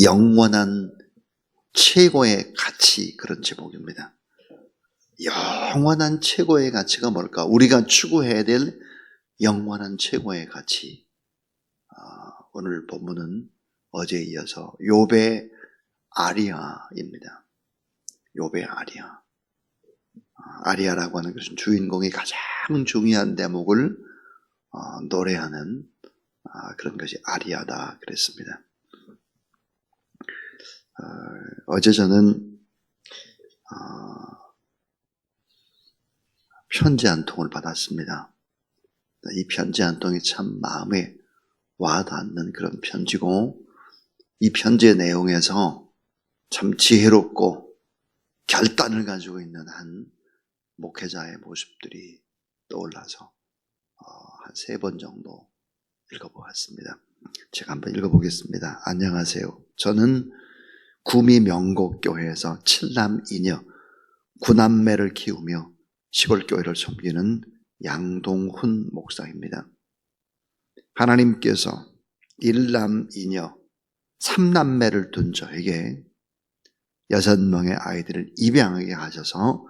영원한 최고의 가치, 그런 제목입니다. 영원한 최고의 가치가 뭘까? 우리가 추구해야 될 영원한 최고의 가치. 오늘 본문은 어제에 이어서 욥의 아리아입니다. 욥의 아리아. 아리아라고 하는 것은 주인공이 가장 중요한 대목을 노래하는 그런 것이 아리아다 그랬습니다. 어제 저는 편지 한 통을 받았습니다. 이 편지 한 통이 참 마음에 와닿는 그런 편지고, 이 편지의 내용에서 참 지혜롭고 결단을 가지고 있는 한 목회자의 모습들이 떠올라서 한 3번 정도 읽어보았습니다. 제가 한번 읽어보겠습니다. 안녕하세요. 저는 구미 명곡교회에서 7남 2녀 9남매를 키우며 시골교회를 섬기는 양동훈 목사입니다. 하나님께서 1남 2녀 3남매를 둔 저에게 6명의 아이들을 입양하게 하셔서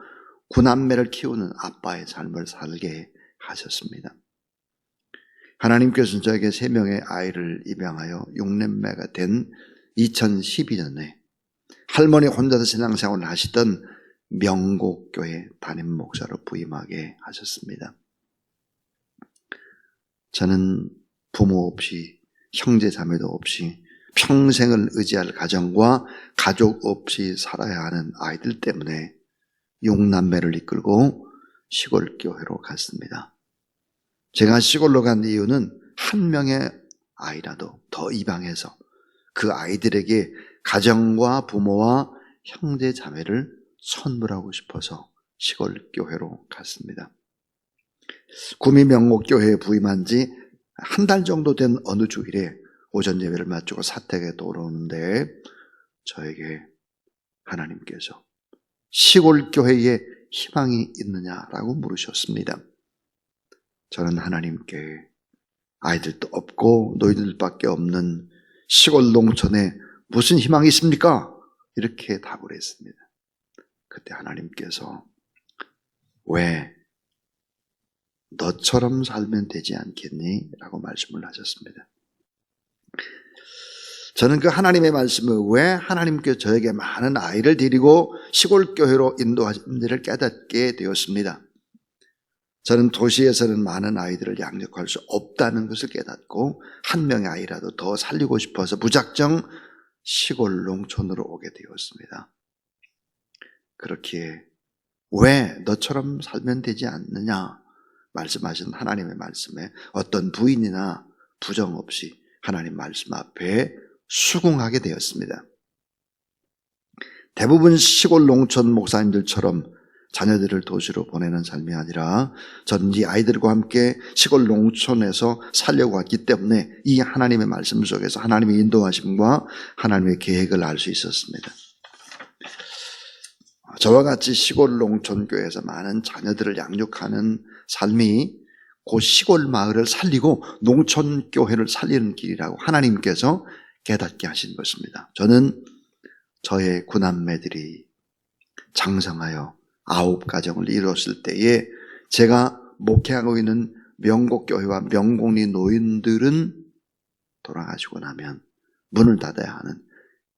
9남매를 키우는 아빠의 삶을 살게 하셨습니다. 하나님께서는 저에게 3명의 아이를 입양하여 6남매가 된 2012년에 할머니 혼자서 신앙생활을 하시던 명곡교회 담임 목사로 부임하게 하셨습니다. 저는 부모 없이, 형제 자매도 없이 평생을 의지할 가정과 가족 없이 살아야 하는 아이들 때문에 6남매를 이끌고 시골교회로 갔습니다. 제가 시골로 간 이유는 한 명의 아이라도 더 입양해서 그 아이들에게 가정과 부모와 형제 자매를 선물하고 싶어서 시골교회로 갔습니다. 구미 명곡교회에 부임한 지 한 달 정도 된 어느 주일에 오전 예배를 마치고 사택에 돌아오는데 저에게 하나님께서 시골교회에 희망이 있느냐라고 물으셨습니다. 저는 하나님께 아이들도 없고 노인들밖에 없는 시골 농촌에 무슨 희망이 있습니까? 이렇게 답을 했습니다. 그때 하나님께서 왜 너처럼 살면 되지 않겠니? 라고 말씀을 하셨습니다. 저는 그 하나님의 말씀을 왜 하나님께서 저에게 많은 아이를 데리고 시골교회로 인도하신지를 깨닫게 되었습니다. 저는 도시에서는 많은 아이들을 양육할 수 없다는 것을 깨닫고 한 명의 아이라도 더 살리고 싶어서 무작정 시골 농촌으로 오게 되었습니다. 그렇기에 왜 너처럼 살면 되지 않느냐 말씀하신 하나님의 말씀에 어떤 부인이나 부정 없이 하나님 말씀 앞에 수긍하게 되었습니다. 대부분 시골 농촌 목사님들처럼 자녀들을 도시로 보내는 삶이 아니라 저는 이 아이들과 함께 시골 농촌에서 살려고 왔기 때문에 이 하나님의 말씀 속에서 하나님의 인도하심과 하나님의 계획을 알 수 있었습니다. 저와 같이 시골 농촌 교회에서 많은 자녀들을 양육하는 삶이 그 시골 마을을 살리고 농촌 교회를 살리는 길이라고 하나님께서 깨닫게 하신 것입니다. 저는 저의 9남매들이 장성하여 9가정을 이뤘을 때에 제가 목회하고 있는 명곡교회와 명곡리 노인들은 돌아가시고 나면 문을 닫아야 하는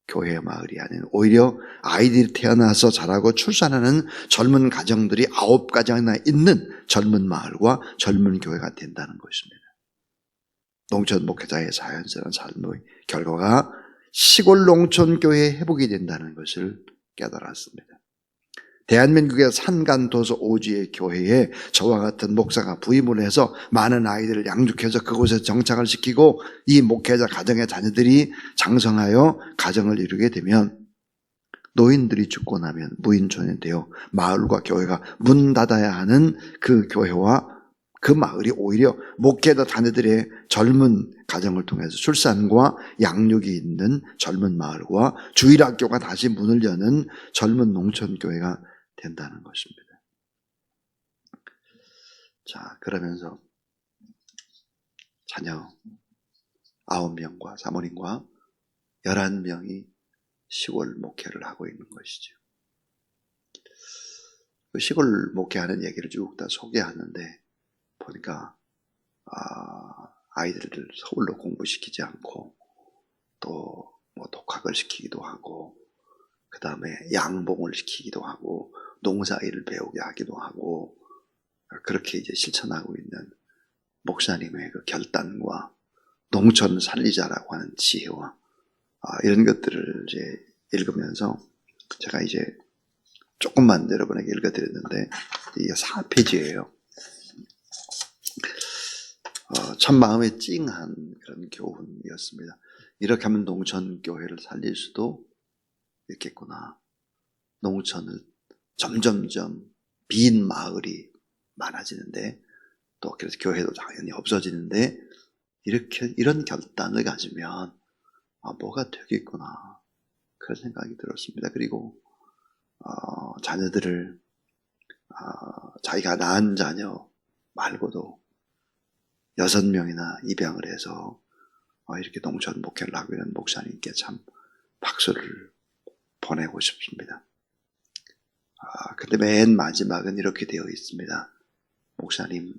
교회 마을이 아닌 오히려 아이들이 태어나서 자라고 출산하는 젊은 가정들이 9가정이나 있는 젊은 마을과 젊은 교회가 된다는 것입니다. 농촌 목회자의 자연스러운 삶의 결과가 시골 농촌 교회의 회복이 된다는 것을 깨달았습니다. 대한민국의 산간도서 5지의 교회에 저와 같은 목사가 부임을 해서 많은 아이들을 양육해서 그곳에 정착을 시키고 이 목회자 가정의 자녀들이 장성하여 가정을 이루게 되면 노인들이 죽고 나면 무인촌이 되어 마을과 교회가 문 닫아야 하는 그 교회와 그 마을이 오히려 목회자 자녀들의 젊은 가정을 통해서 출산과 양육이 있는 젊은 마을과 주일학교가 다시 문을 여는 젊은 농촌교회가 된다는 것입니다. 자, 그러면서 자녀 9명과 사모님과 11명이 시골 목회를 하고 있는 것이죠. 그 시골 목회하는 얘기를 쭉 다 소개하는데 보니까 아이들을 서울로 공부시키지 않고 또 뭐 독학을 시키기도 하고 그 다음에 양봉을 시키기도 하고 농사일을 배우게 하기도 하고 그렇게 이제 실천하고 있는 목사님의 그 결단과 농촌 살리자라고 하는 지혜와 이런 것들을 이제 읽으면서 제가 이제 조금만 여러분에게 읽어드렸는데 이게 4페이지예요. 참 마음에 찡한 그런 교훈이었습니다. 이렇게 하면 농촌교회를 살릴 수도 있겠구나. 농촌을 점점점 빈 마을이 많아지는데 또 그래서 교회도 당연히 없어지는데 이런 결단을 가지면 뭐가 되겠구나 그런 생각이 들었습니다. 그리고 자녀들을 자기가 낳은 자녀 말고도 6명이나 입양을 해서 이렇게 농촌 목회를 하고 있는 목사님께 참 박수를 보내고 싶습니다. 근데 맨 마지막은 이렇게 되어 있습니다. 목사님,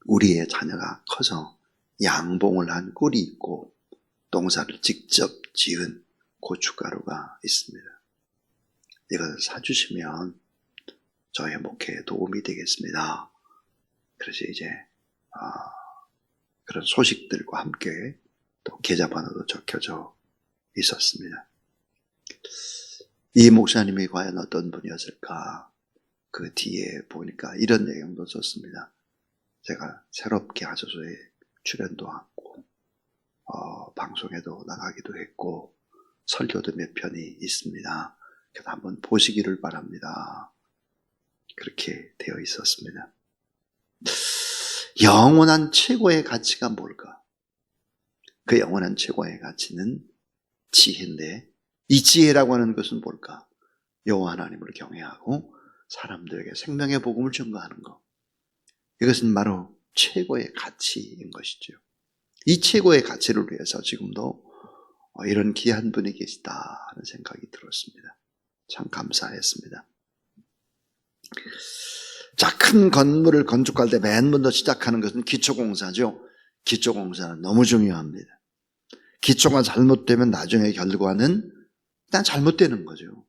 우리의 자녀가 커서 양봉을 한 꿀이 있고 농사를 직접 지은 고춧가루가 있습니다. 이것을 사주시면 저의 목회에 도움이 되겠습니다. 그래서 이제 그런 소식들과 함께 또 계좌번호도 적혀져 있었습니다. 이 목사님이 과연 어떤 분이었을까? 그 뒤에 보니까 이런 내용도 썼습니다. 제가 새롭게 하소서에 출연도 하고 방송에도 나가기도 했고 설교도 몇 편이 있습니다. 그래서 한번 보시기를 바랍니다. 그렇게 되어 있었습니다. 영원한 최고의 가치가 뭘까? 그 영원한 최고의 가치는 지혜인데 이 지혜라고 하는 것은 뭘까? 여호와 하나님을 경외하고 사람들에게 생명의 복음을 전가하는 것. 이것은 바로 최고의 가치인 것이죠. 이 최고의 가치를 위해서 지금도 이런 귀한 분이 계시다 하는 생각이 들었습니다. 참 감사했습니다. 자, 큰 건물을 건축할 때 맨 먼저 시작하는 것은 기초공사죠. 기초공사는 너무 중요합니다. 기초가 잘못되면 나중에 결과는 일단 잘못되는 거죠.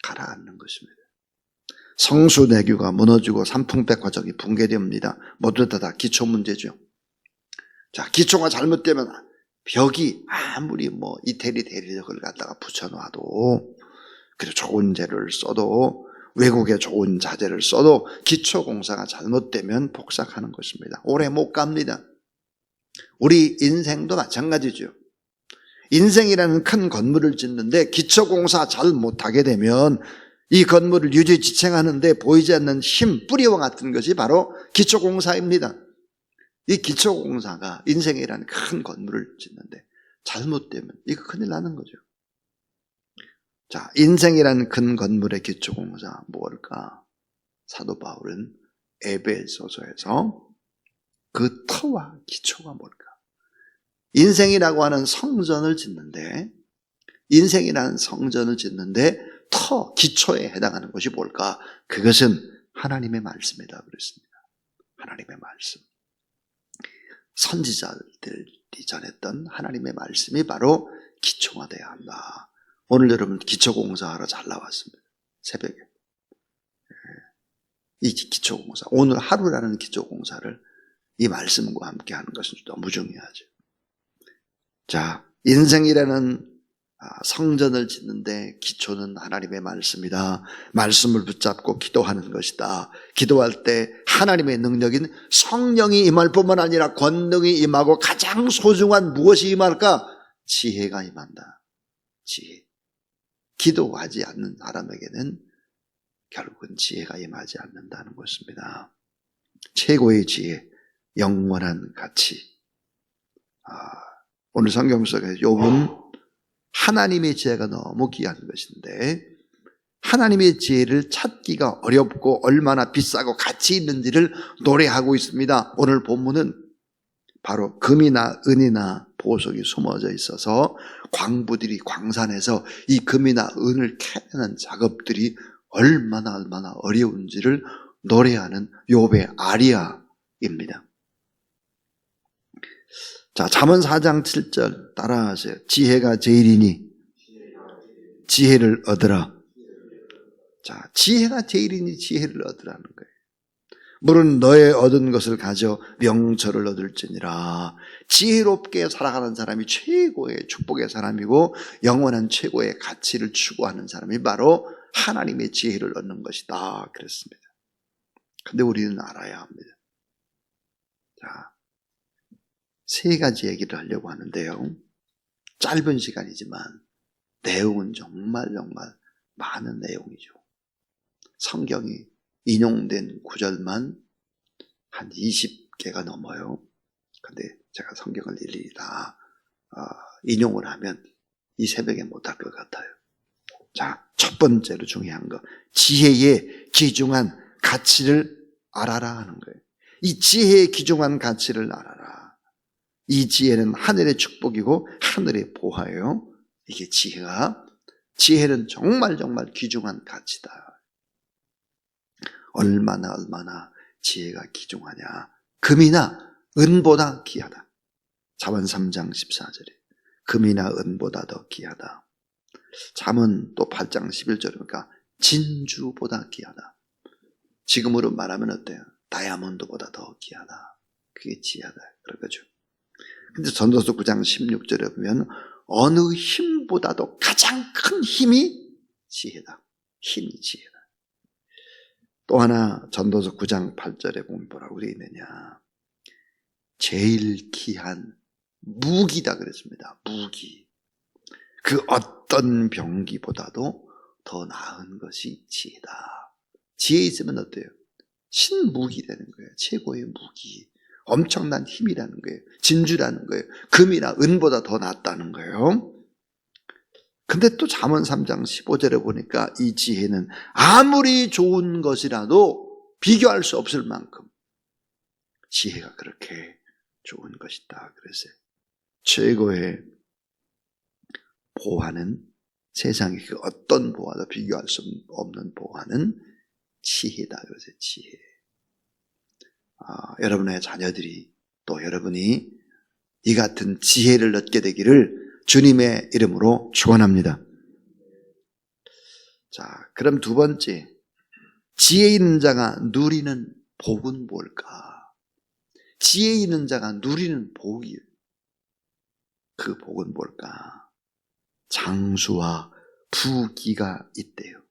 가라앉는 것입니다. 성수대교가 무너지고 삼풍백화점이 붕괴됩니다. 모두 다 기초 문제죠. 자, 기초가 잘못되면 벽이 아무리 이태리 대리석을 갖다가 붙여놔도 그리고 좋은 재료를 써도 외국의 좋은 자재를 써도 기초공사가 잘못되면 폭삭하는 것입니다. 오래 못 갑니다. 우리 인생도 마찬가지죠. 인생이라는 큰 건물을 짓는데 기초공사 잘 못하게 되면 이 건물을 유지지탱하는데 보이지 않는 힘, 뿌리와 같은 것이 바로 기초공사입니다. 이 기초공사가 인생이라는 큰 건물을 짓는데 잘못되면 이거 큰일 나는 거죠. 자, 인생이라는 큰 건물의 기초공사 뭘까? 사도 바울은 에베소서에서 그 터와 기초가 뭘까? 인생이라고 하는 성전을 짓는데 터, 기초에 해당하는 것이 뭘까? 그것은 하나님의 말씀이다 그랬습니다. 하나님의 말씀. 선지자들이 전했던 하나님의 말씀이 바로 기초가 되어야 한다. 오늘 여러분 기초공사하러 잘 나왔습니다. 새벽에. 이 기초공사, 오늘 하루라는 기초공사를 이 말씀과 함께 하는 것은 너무 중요하죠. 자, 인생이라는 성전을 짓는데 기초는 하나님의 말씀이다. 말씀을 붙잡고 기도하는 것이다. 기도할 때 하나님의 능력인 성령이 임할 뿐만 아니라 권능이 임하고 가장 소중한 무엇이 임할까? 지혜가 임한다. 지혜. 기도하지 않는 사람에게는 결국은 지혜가 임하지 않는다는 것입니다. 최고의 지혜, 영원한 가치. 오늘 성경 속에 욥은 하나님의 지혜가 너무 귀한 것인데 하나님의 지혜를 찾기가 어렵고 얼마나 비싸고 가치 있는지를 노래하고 있습니다. 오늘 본문은 바로 금이나 은이나 보석이 숨어져 있어서 광부들이 광산에서 이 금이나 은을 캐내는 작업들이 얼마나 어려운지를 노래하는 욥의 아리아입니다. 자, 잠언 4장 7절 따라하세요. 지혜가 제일이니 지혜를 얻으라. 자, 지혜가 제일이니 지혜를 얻으라는 거예요. 물은 너의 얻은 것을 가져 명철을 얻을지니라. 지혜롭게 살아가는 사람이 최고의 축복의 사람이고 영원한 최고의 가치를 추구하는 사람이 바로 하나님의 지혜를 얻는 것이다 그랬습니다. 근데 우리는 알아야 합니다. 자, 세 가지 얘기를 하려고 하는데요. 짧은 시간이지만 내용은 정말 많은 내용이죠. 성경이 인용된 구절만 한 20개가 넘어요. 근데 제가 성경을 일일이 다 인용을 하면 이 새벽에 못할 것 같아요. 자, 첫 번째로 중요한 거, 지혜의 귀중한 가치를 알아라 하는 거예요. 이 지혜의 귀중한 가치를 알아라. 이 지혜는 하늘의 축복이고 하늘의 보화예요. 이게 지혜는 정말 귀중한 가치다. 얼마나 지혜가 귀중하냐. 금이나 은보다 귀하다. 잠언 3장 14절에 금이나 은보다 더 귀하다. 잠언 또 8장 11절이니까 진주보다 귀하다. 지금으로 말하면 어때요? 다이아몬드보다 더 귀하다. 그게 지혜다. 그런 거죠. 근데 전도서 9장 16절에 보면 어느 힘보다도 가장 큰 힘이 지혜다. 힘이 지혜다. 또 하나 전도서 9장 8절에 보면 뭐라고 되어 있느냐. 제일 귀한 무기다 그랬습니다. 무기. 그 어떤 병기보다도 더 나은 것이 지혜다. 지혜 있으면 어때요? 신무기 되는 거예요. 최고의 무기. 엄청난 힘이라는 거예요. 진주라는 거예요. 금이나 은보다 더 낫다는 거예요. 근데 또 잠언 3장 15절에 보니까 이 지혜는 아무리 좋은 것이라도 비교할 수 없을 만큼 지혜가 그렇게 좋은 것이다. 그래서 최고의 보화는 세상의 그 어떤 보화도 비교할 수 없는 보화는 지혜다. 그래서 지혜. 여러분의 자녀들이 또 여러분이 이 같은 지혜를 얻게 되기를 주님의 이름으로 축원합니다. 자, 그럼 두 번째, 지혜 있는 자가 누리는 복은 뭘까? 지혜 있는 자가 누리는 복이, 그 복은 뭘까? 장수와 부귀가 있대요.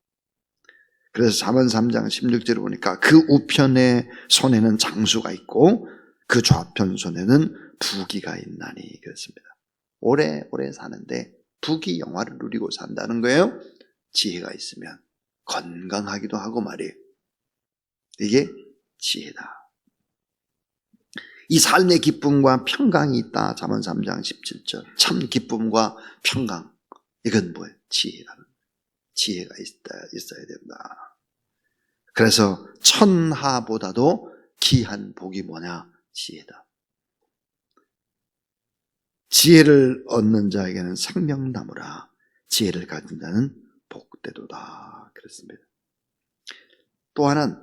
그래서 잠언 3장 16절에 보니까 그 우편의 손에는 장수가 있고 그 좌편 손에는 부귀가 있나니 그랬습니다. 오래 사는데 부귀 영화를 누리고 산다는 거예요. 지혜가 있으면 건강하기도 하고 말이에요. 이게 지혜다. 이 삶의 기쁨과 평강이 있다. 잠언 3장 17절. 참 기쁨과 평강. 이건 뭐예요? 지혜라는 거예요. 지혜가 있어야 된다. 그래서 천하보다도 귀한 복이 뭐냐? 지혜다. 지혜를 얻는 자에게는 생명나무라. 지혜를 가진 자는 복되도다. 그랬습니다. 또 하나는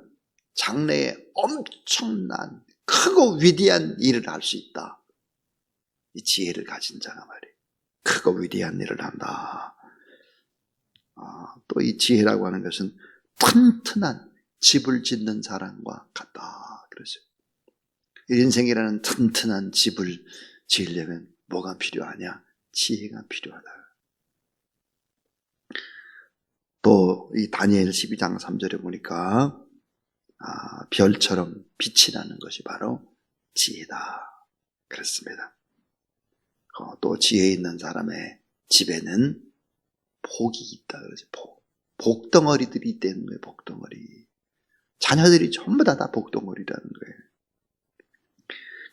장래에 엄청난 크고 위대한 일을 할 수 있다. 이 지혜를 가진 자가 말이에요. 크고 위대한 일을 한다. 또 이 지혜라고 하는 것은 튼튼한 집을 짓는 사람과 같다. 그러죠. 인생이라는 튼튼한 집을 지으려면 뭐가 필요하냐? 지혜가 필요하다. 또 이 다니엘 12장 3절에 보니까 별처럼 빛이 나는 것이 바로 지혜다. 그렇습니다. 또 지혜 있는 사람의 집에는 복이 있다. 그러죠. 복덩어리들이 있다는 거예요. 복덩어리. 자녀들이 전부 다 복덩어리라는 거예요.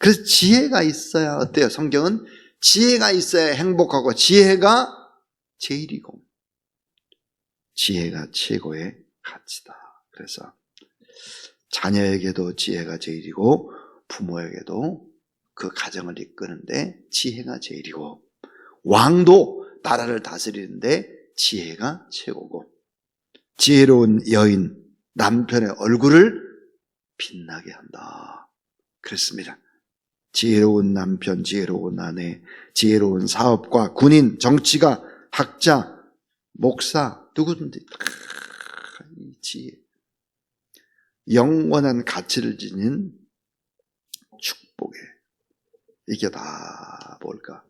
그래서 지혜가 있어야 어때요? 성경은 지혜가 있어야 행복하고 지혜가 제일이고 지혜가 최고의 가치다. 그래서 자녀에게도 지혜가 제일이고 부모에게도 그 가정을 이끄는데 지혜가 제일이고, 왕도 나라를 다스리는데 지혜가 최고고, 지혜로운 여인, 남편의 얼굴을 빛나게 한다. 그랬습니다. 지혜로운 남편, 지혜로운 아내, 지혜로운 사업가, 군인, 정치가, 학자, 목사, 누구든지 다 이 지혜, 영원한 가치를 지닌 축복에, 이게 다 뭘까?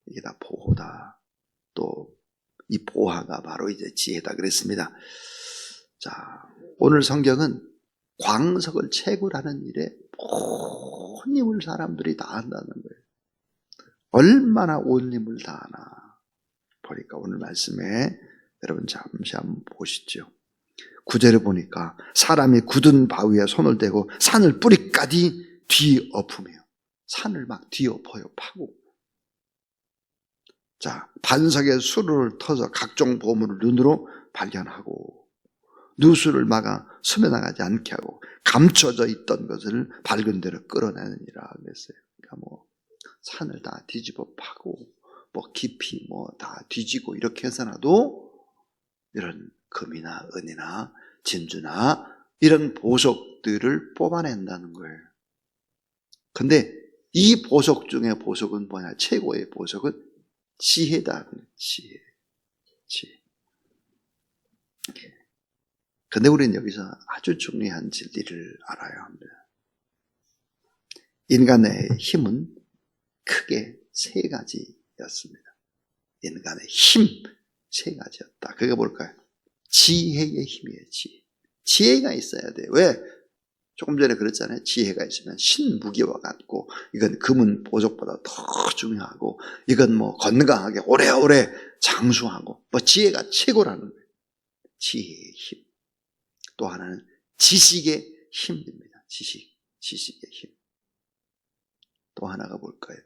이게 다 보호다. 또 이 보화가 바로 이제 지혜다 그랬습니다. 자, 오늘 성경은 광석을 채굴하는 일에 온 힘을 사람들이 다 한다는 거예요. 얼마나 온 힘을 다하나 보니까 오늘 말씀에 여러분 잠시 한번 보시죠. 9절을 보니까 사람이 굳은 바위에 손을 대고 산을 뿌리까지 뒤엎으며, 산을 막 뒤엎어요. 파고. 자, 반석에 수로를 터서 각종 보물을 눈으로 발견하고, 누수를 막아 스며나가지 않게 하고, 감춰져 있던 것을 밝은 대로 끌어내느니라 그랬어요. 그러니까 산을 다 뒤집어 파고, 깊이 다 뒤지고 이렇게 해서라도 이런 금이나 은이나 진주나 이런 보석들을 뽑아낸다는 거예요. 근데 이 보석 중에 보석은 뭐냐? 최고의 보석은 지혜다. 지혜. 근데 우리는 여기서 아주 중요한 진리를 알아야 합니다. 인간의 힘은 크게 세 가지였습니다. 인간의 힘 세 가지였다. 그게 뭘까요? 지혜의 힘이에요. 지혜가 있어야 돼요. 왜? 조금 전에 그랬잖아요. 지혜가 있으면 신무기와 같고, 이건 금은 보석보다 더 중요하고, 이건 건강하게 오래오래 장수하고, 지혜가 최고라는 거예요. 지혜의 힘. 또 하나는 지식의 힘입니다. 지식의 힘. 또 하나가 뭘까요?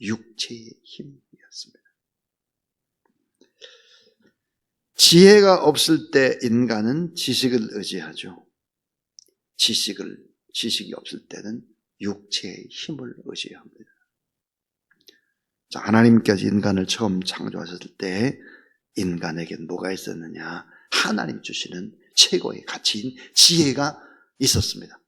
육체의 힘이었습니다. 지혜가 없을 때 인간은 지식을 의지하죠. 지식이 없을 때는 육체의 힘을 의지합니다. 자, 하나님께서 인간을 처음 창조하셨을 때 인간에겐 뭐가 있었느냐? 하나님 주시는 최고의 가치인 지혜가 있었습니다.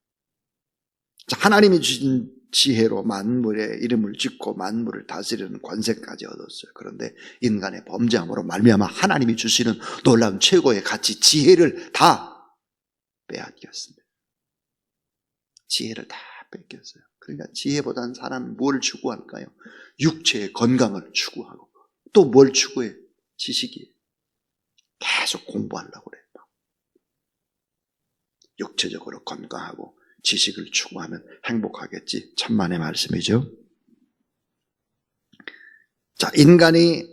자, 하나님이 주신 지혜로 만물의 이름을 짓고 만물을 다스리는 권세까지 얻었어요. 그런데 인간의 범죄함으로 말미암아 하나님이 주시는 놀라운 최고의 가치, 지혜를 다 빼앗겼습니다. 지혜를 다 뺏겼어요. 그러니까 지혜보다는 사람은 뭘 추구할까요? 육체의 건강을 추구하고, 또 뭘 추구해요? 지식이에요. 계속 공부하려고 그래요. 육체적으로 건강하고 지식을 추구하면 행복하겠지. 천만의 말씀이죠. 자, 인간이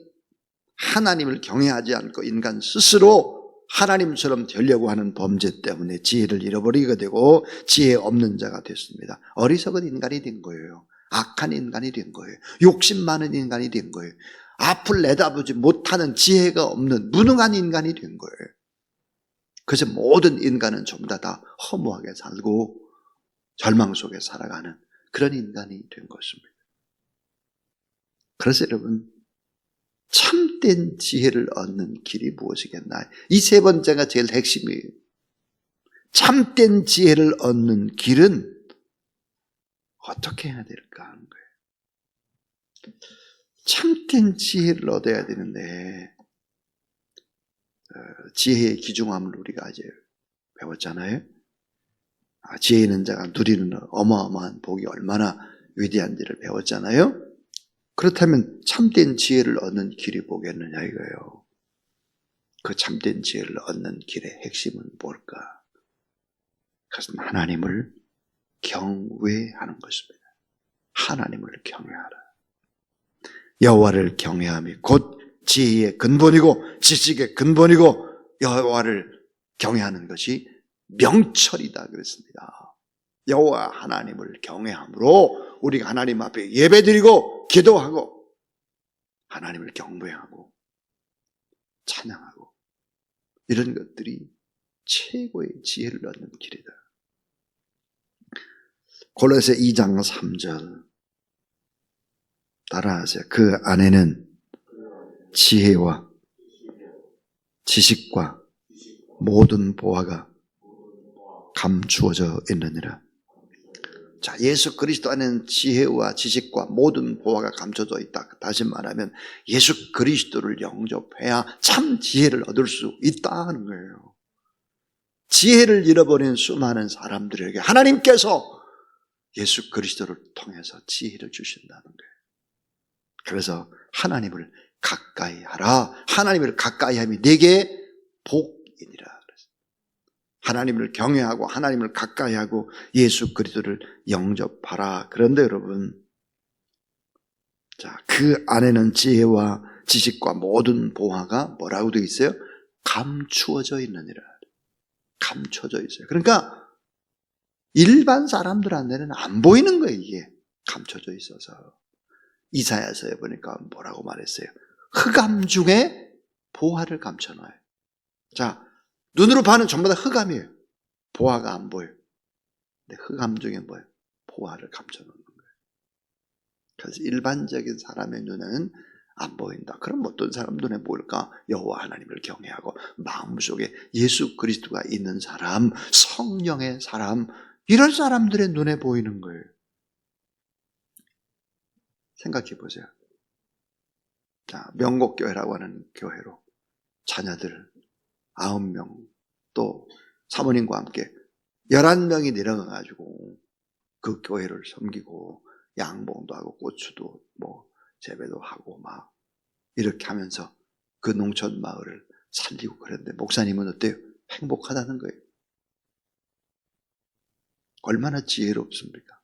하나님을 경외하지 않고 인간 스스로 하나님처럼 되려고 하는 범죄 때문에 지혜를 잃어버리게 되고 지혜 없는 자가 됐습니다. 어리석은 인간이 된 거예요. 악한 인간이 된 거예요. 욕심 많은 인간이 된 거예요. 앞을 내다보지 못하는 지혜가 없는 무능한 인간이 된 거예요. 그래서 모든 인간은 전부 다 허무하게 살고 절망 속에 살아가는 그런 인간이 된 것입니다. 그래서 여러분, 참된 지혜를 얻는 길이 무엇이겠나? 이 세 번째가 제일 핵심이에요. 참된 지혜를 얻는 길은 어떻게 해야 될까 하는 거예요. 참된 지혜를 얻어야 되는데, 지혜의 기중함을 우리가 이제 배웠잖아요. 지혜 있는 자가 누리는 어마어마한 복이 얼마나 위대한지를 배웠잖아요. 그렇다면 참된 지혜를 얻는 길이 뭐겠느냐 이거예요. 그 참된 지혜를 얻는 길의 핵심은 뭘까? 그것은 하나님을 경외하는 것입니다. 하나님을 경외하라. 여호와를 경외함이 곧 지혜의 근본이고 지식의 근본이고, 여호와를 경외하는 것이 명철이다 그랬습니다. 여호와 하나님을 경외함으로 우리가 하나님 앞에 예배드리고 기도하고 하나님을 경배하고 찬양하고, 이런 것들이 최고의 지혜를 얻는 길이다. 골로새 2장 3절 따라하세요. 그 안에는 지혜와 지식과 모든 보화가 감추어져 있느니라. 자, 예수 그리스도 안에는 지혜와 지식과 모든 보화가 감춰져 있다. 다시 말하면 예수 그리스도를 영접해야 참 지혜를 얻을 수 있다는 거예요. 지혜를 잃어버린 수많은 사람들에게 하나님께서 예수 그리스도를 통해서 지혜를 주신다는 거예요. 그래서 하나님을 가까이 하라. 하나님을 가까이 함이 내게 복이니라. 하나님을 경외하고 하나님을 가까이 하고 예수 그리스도를 영접하라. 그런데 여러분, 자, 그 안에는 지혜와 지식과 모든 보화가 뭐라고 되어 있어요? 감추어져 있느니라. 감춰져 있어요. 그러니까 일반 사람들한테는 안 보이는 거예요. 이게 감춰져 있어서. 이사야서에 보니까 뭐라고 말했어요? 흑암 중에 보화를 감춰놔요. 자, 눈으로 봐는 전부 다 흑암이에요. 보화가 안 보여요. 근데 흑암 중에 뭐예요? 보화를 감춰놓는 거예요. 그래서 일반적인 사람의 눈에는 안 보인다. 그럼 어떤 사람 눈에 보일까? 여호와 하나님을 경외하고 마음속에 예수 그리스도가 있는 사람, 성령의 사람, 이런 사람들의 눈에 보이는 거예요. 생각해 보세요. 자, 명곡교회라고 하는 교회로 자녀들 9명 또 사모님과 함께 11명이 내려가가지고 그 교회를 섬기고 양봉도 하고 고추도 뭐 재배도 하고 막 이렇게 하면서 그 농촌 마을을 살리고 그랬는데 목사님은 어때요? 행복하다는 거예요. 얼마나 지혜롭습니까?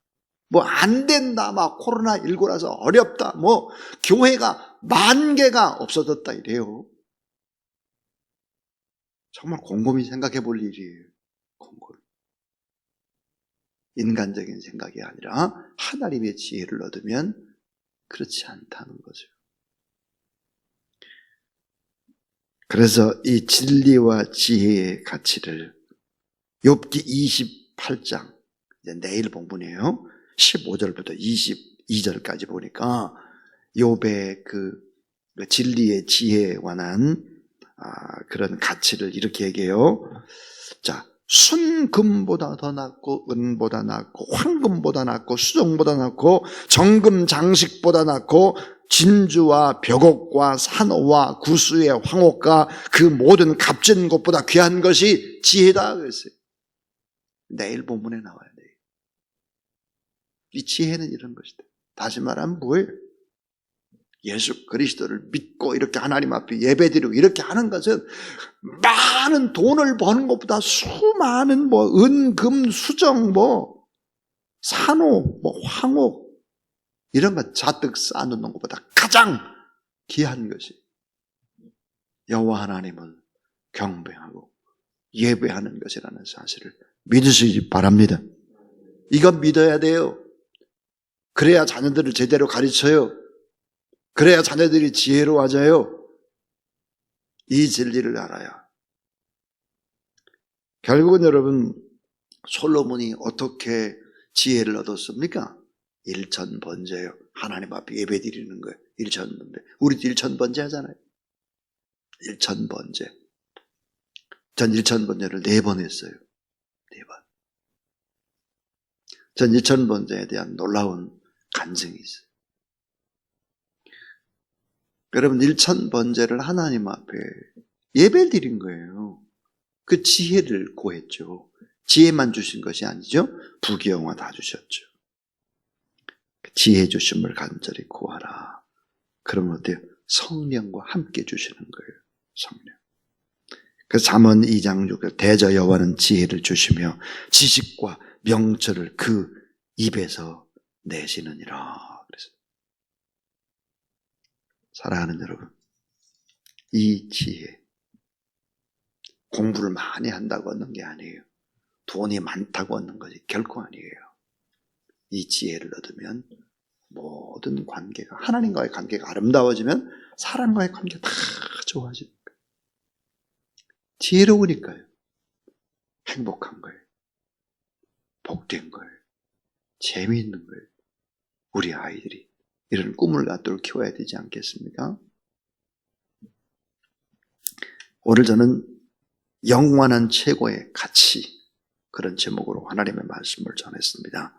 뭐 안 된다, 막 코로나19라서 어렵다, 뭐 교회가 10,000개가 없어졌다 이래요. 정말 곰곰이 생각해 볼 일이에요. 곰곰이. 인간적인 생각이 아니라 하나님의 지혜를 얻으면 그렇지 않다는 거죠. 그래서 이 진리와 지혜의 가치를 욥기 28장, 이제 내일 본문이에요. 15절부터 22절까지 보니까 욥의 그 진리의 지혜에 관한 그런 가치를 이렇게 얘기해요. 자, 순금보다 더 낫고 은보다 낫고 황금보다 낫고 수정보다 낫고 정금 장식보다 낫고 진주와 벽옥과 산호와 구수의 황옥과 그 모든 값진 것보다 귀한 것이 지혜다 그랬어요. 내일 본문에 나와야 돼요. 이 지혜는 이런 것이다. 다시 말하면 뭐예요? 예수 그리스도를 믿고 이렇게 하나님 앞에 예배드리고 이렇게 하는 것은 많은 돈을 버는 것보다 수많은 뭐 은, 금, 수정, 뭐 산호, 뭐 황옥 이런 거 잔뜩 쌓아놓는 것보다 가장 귀한 것이 여호와 하나님을 경배하고 예배하는 것이라는 사실을 믿으시기 바랍니다. 이건 믿어야 돼요. 그래야 자녀들을 제대로 가르쳐요. 그래야 자녀들이 지혜로워져요. 이 진리를 알아야. 결국은 여러분, 솔로몬이 어떻게 지혜를 얻었습니까? 일천번제예요. 하나님 앞에 예배 드리는 거예요. 일천번제. 우리도 일천번제 하잖아요. 일천번제. 전 일천번제를 4번 했어요. 4번. 전 일천번제에 대한 놀라운 간증이 있어요. 여러분, 일천번제를 하나님 앞에 예배를 드린 거예요. 그 지혜를 구했죠. 지혜만 주신 것이 아니죠. 부귀영화 다 주셨죠. 지혜 주심을 간절히 구하라. 그러면 어때요? 성령과 함께 주시는 거예요. 성령. 그 잠언 2장 6절 대저 여호와는 지혜를 주시며 지식과 명철을 그 입에서 내시느니라. 그래서 사랑하는 여러분, 이 지혜 공부를 많이 한다고 얻는 게 아니에요. 돈이 많다고 얻는 것이 결코 아니에요. 이 지혜를 얻으면 모든 관계가, 하나님과의 관계가 아름다워지면 사람과의 관계가 다 좋아지는 거예요. 지혜로우니까요. 행복한 거예요. 복된 거예요. 재미있는 거예요. 우리 아이들이 이런 꿈을 갖도록 키워야 되지 않겠습니까? 오늘 저는 영원한 최고의 가치, 그런 제목으로 하나님의 말씀을 전했습니다.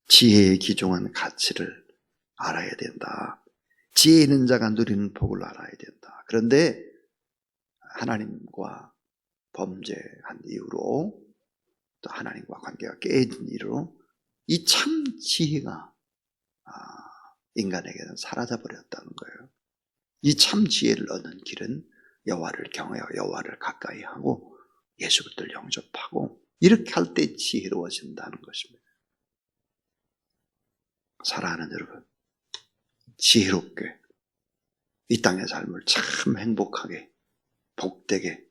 지혜에 기종한 가치를 알아야 된다. 지혜 있는 자가 누리는 복을 알아야 된다. 그런데 하나님과 범죄한 이후로, 또 하나님과 관계가 깨진 이후로 이 참 지혜가 인간에게는 사라져버렸다는 거예요. 이 참 지혜를 얻는 길은 여호와를 경외하여 여호와를 가까이 하고 예수 그리스도를 영접하고, 이렇게 할 때 지혜로워진다는 것입니다. 사랑하는 여러분, 지혜롭게 이 땅의 삶을 참 행복하게 복되게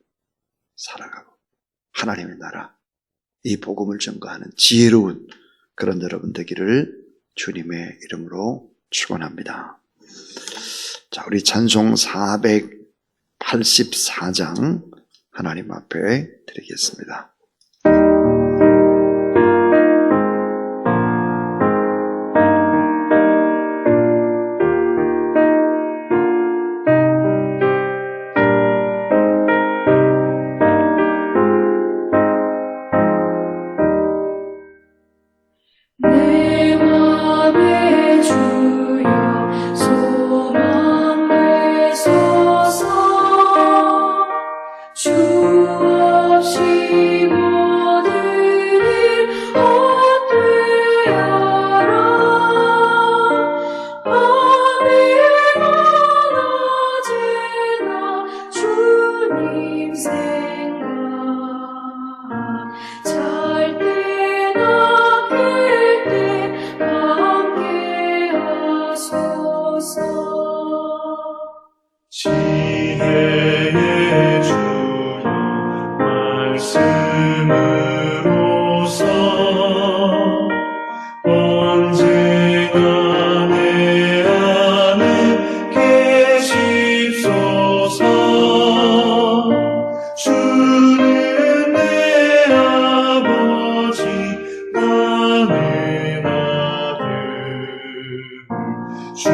살아가고 하나님의 나라, 이 복음을 전거하는 지혜로운 그런 여러분 되기를 주님의 이름으로 축원합니다. 자, 우리 찬송 484장 하나님 앞에 드리겠습니다. 지혜의 주여 말씀으로서 언제나 내 안에 계십소서. 주는 내 아버지 나는 아들, 주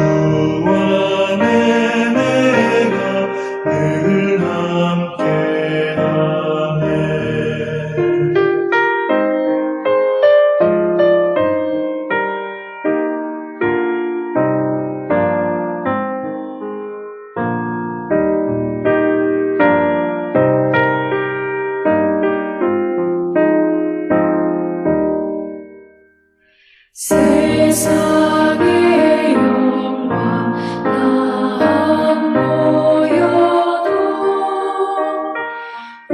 안에 내가 늘 함께하네. 세상의 영광 다 모여도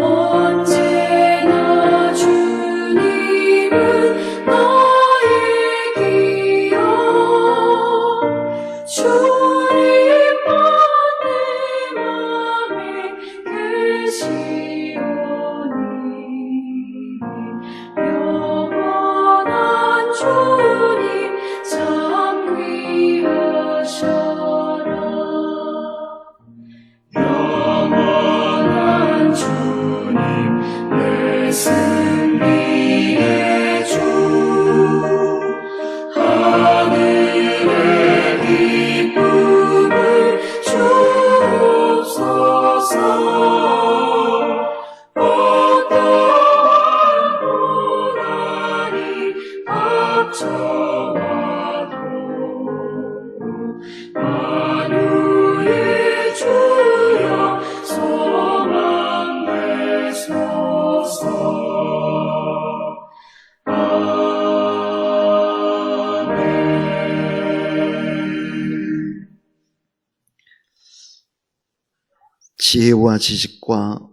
언제나 주님은 나의 기여. 주님만 내 맘에 계시오니 영원한 주님 참 귀하셔라. 영원한 주님 내 승리의 주, 하늘의 기쁨을 주옵소서. 어떠한 고난이 닥쳐와도 만유의 주여 소망 되소서. 아멘. 지혜와 지식과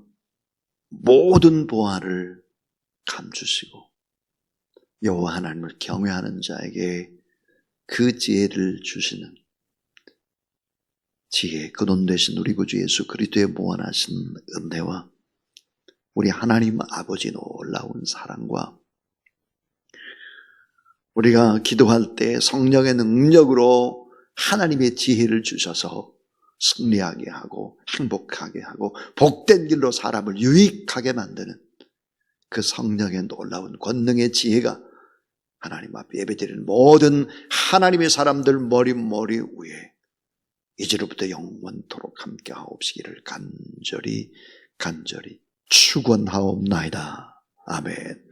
모든 보화를 감추시고 여호와 하나님을 경외하는 자에게 그 지혜를 주시는 지혜의 근원 되신 우리 구주 예수 그리스도의 무한하신 은혜와 우리 하나님 아버지 놀라운 사랑과 우리가 기도할 때 성령의 능력으로 하나님의 지혜를 주셔서 승리하게 하고 행복하게 하고 복된 길로 사람을 유익하게 만드는 그 성령의 놀라운 권능의 지혜가 하나님 앞에 예배드리는 모든 하나님의 사람들 머리 위에 이제로부터 영원토록 함께 하옵시기를 간절히 축원하옵나이다. 아멘.